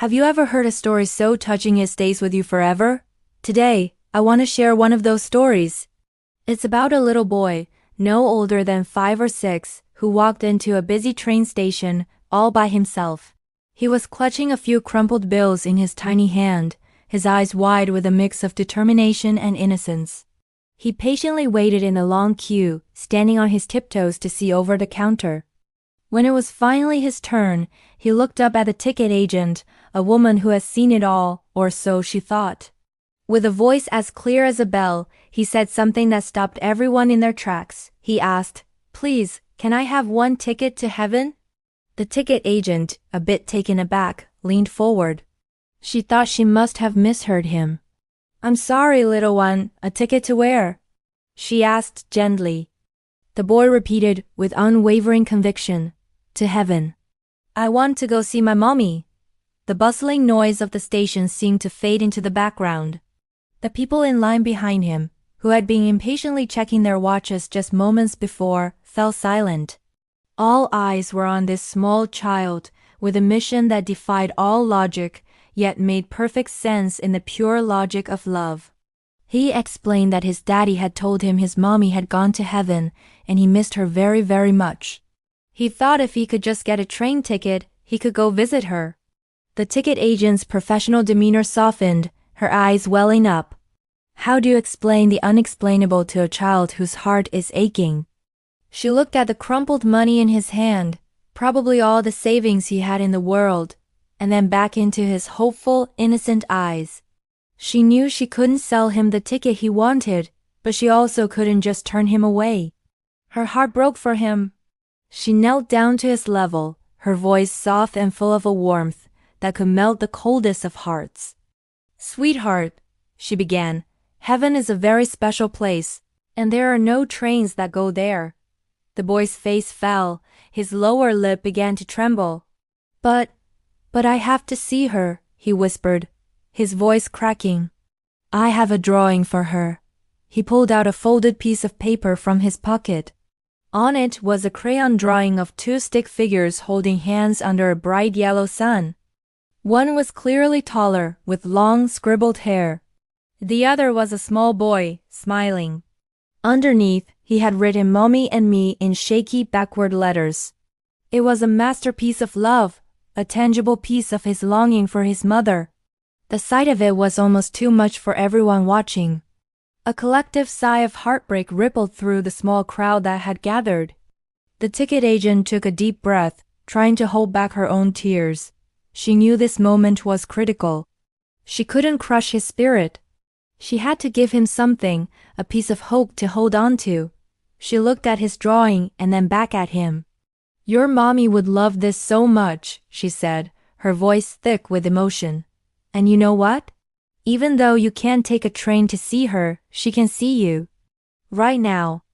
Have you ever heard a story so touching it stays with you forever? Today, I want to share one of those stories. It's about a little boy, no older than 5 or 6, who walked into a busy train station all by himself. He was clutching a few crumpled bills in his tiny hand, his eyes wide with a mix of determination and innocence. He patiently waited in the long queue, standing on his tiptoes to see over the counter. When it was finally his turn, he looked up at the ticket agent, a woman who has seen it all, or so she thought. With a voice as clear as a bell, he said something that stopped everyone in their tracks. He asked, "Please, can I have one ticket to heaven?" The ticket agent, a bit taken aback, leaned forward. She thought she must have misheard him. "I'm sorry, little one, a ticket to where?" she asked gently. The boy repeated with unwavering conviction, "To heaven. I want to go see my mommy." The bustling noise of the station seemed to fade into the background. The people in line behind him, who had been impatiently checking their watches just moments before, fell silent. All eyes were on this small child, with a mission that defied all logic, yet made perfect sense in the pure logic of love. He explained that his daddy had told him his mommy had gone to heaven, and he missed her very, very much. He thought if he could just get a train ticket, he could go visit her. The ticket agent's professional demeanor softened, her eyes welling up. How do you explain the unexplainable to a child whose heart is aching? She looked at the crumpled money in his hand, probably all the savings he had in the world, and then back into his hopeful, innocent eyes. She knew she couldn't sell him the ticket he wanted, but she also couldn't just turn him away. Her heart broke for him. She knelt down to his level, her voice soft and full of a warmth that could melt the coldest of hearts. "Sweetheart," she began, "heaven is a very special place, and there are no trains that go there." The boy's face fell, his lower lip began to tremble. But I have to see her," he whispered, his voice cracking. "I have a drawing for her." He pulled out a folded piece of paper from his pocket. On it was a crayon drawing of 2 stick figures holding hands under a bright yellow sun. One was clearly taller, with long, scribbled hair. The other was a small boy, smiling. Underneath, he had written "Mommy and me" in shaky, backward letters. It was a masterpiece of love, a tangible piece of his longing for his mother. The sight of it was almost too much for everyone watching. A collective sigh of heartbreak rippled through the small crowd that had gathered. The ticket agent took a deep breath, trying to hold back her own tears. She knew this moment was critical. She couldn't crush his spirit. She had to give him something, a piece of hope to hold on to. She looked at his drawing and then back at him. "Your mommy would love this so much," she said, her voice thick with emotion. "And you know what? Even though you can't take a train to see her, she can see you. Right now.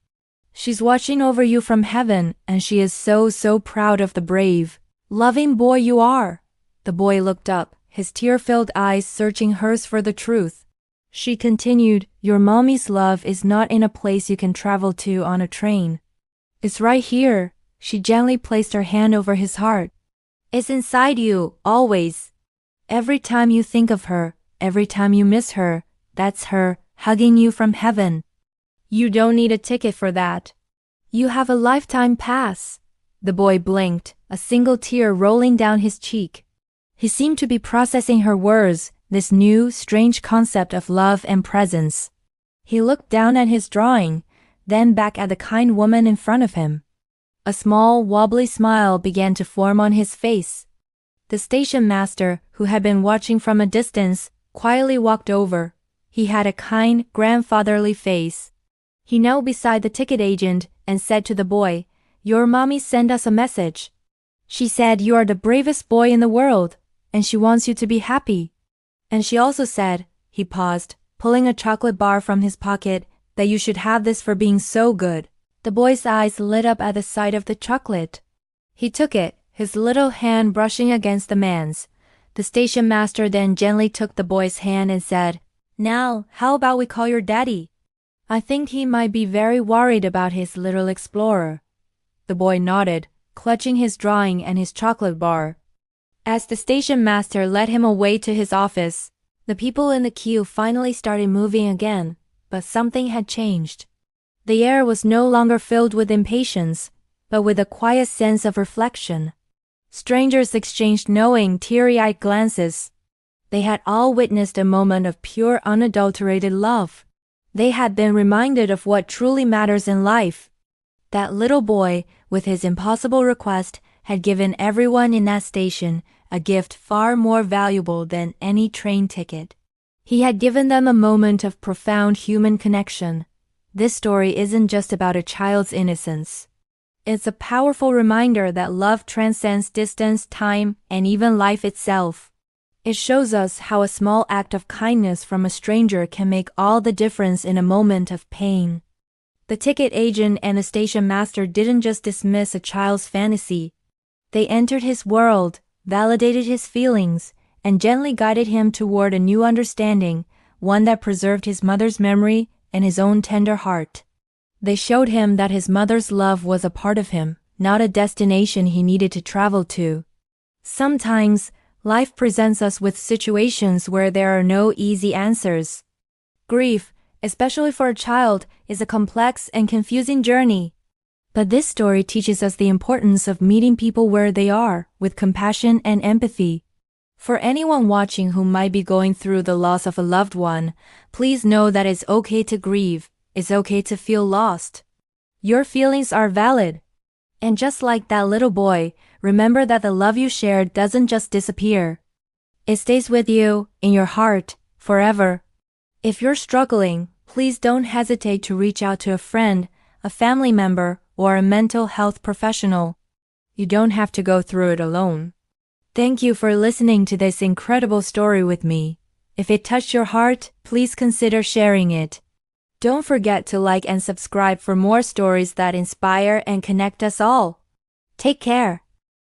She's watching over you from heaven, and she is so, so proud of the brave, loving boy you are." The boy looked up, his tear-filled eyes searching hers for the truth. She continued, "Your mommy's love is not in a place you can travel to on a train. It's right here." She gently placed her hand over his heart. "It's inside you, always. Every time you think of her, every time you miss her, that's her, hugging you from heaven. You don't need a ticket for that. You have a lifetime pass." The boy blinked, a single tear rolling down his cheek. He seemed to be processing her words, this new, strange concept of love and presence. He looked down at his drawing, then back at the kind woman in front of him. A small, wobbly smile began to form on his face. The station master, who had been watching from a distance, quietly walked over. He had a kind, grandfatherly face. He knelt beside the ticket agent and said to the boy, "Your mommy sent us a message. She said you are the bravest boy in the world, and she wants you to be happy. And she also said," he paused, pulling a chocolate bar from his pocket, "that you should have this for being so good." The boy's eyes lit up at the sight of the chocolate. He took it, his little hand brushing against the man's. The station master then gently took the boy's hand and said, "Now, how about we call your daddy? I think he might be very worried about his little explorer." The boy nodded, clutching his drawing and his chocolate bar. As the station master led him away to his office, the people in the queue finally started moving again, but something had changed. The air was no longer filled with impatience, but with a quiet sense of reflection. Strangers exchanged knowing, teary-eyed glances. They had all witnessed a moment of pure, unadulterated love. They had been reminded of what truly matters in life. That little boy, with his impossible request, had given everyone in that station a gift far more valuable than any train ticket. He had given them a moment of profound human connection. This story isn't just about a child's innocence. It's a powerful reminder that love transcends distance, time, and even life itself. It shows us how a small act of kindness from a stranger can make all the difference in a moment of pain. The ticket agent and the station master didn't just dismiss a child's fantasy. They entered his world, validated his feelings, and gently guided him toward a new understanding, one that preserved his mother's memory and his own tender heart. They showed him that his mother's love was a part of him, not a destination he needed to travel to. Sometimes, life presents us with situations where there are no easy answers. Grief, especially for a child, is a complex and confusing journey. But this story teaches us the importance of meeting people where they are, with compassion and empathy. For anyone watching who might be going through the loss of a loved one, please know that it's okay to grieve. It's okay to feel lost. Your feelings are valid. And just like that little boy, remember that the love you shared doesn't just disappear. It stays with you, in your heart, forever. If you're struggling, please don't hesitate to reach out to a friend, a family member, or a mental health professional. You don't have to go through it alone. Thank you for listening to this incredible story with me. If it touched your heart, please consider sharing it. Don't forget to like and subscribe for more stories that inspire and connect us all. Take care.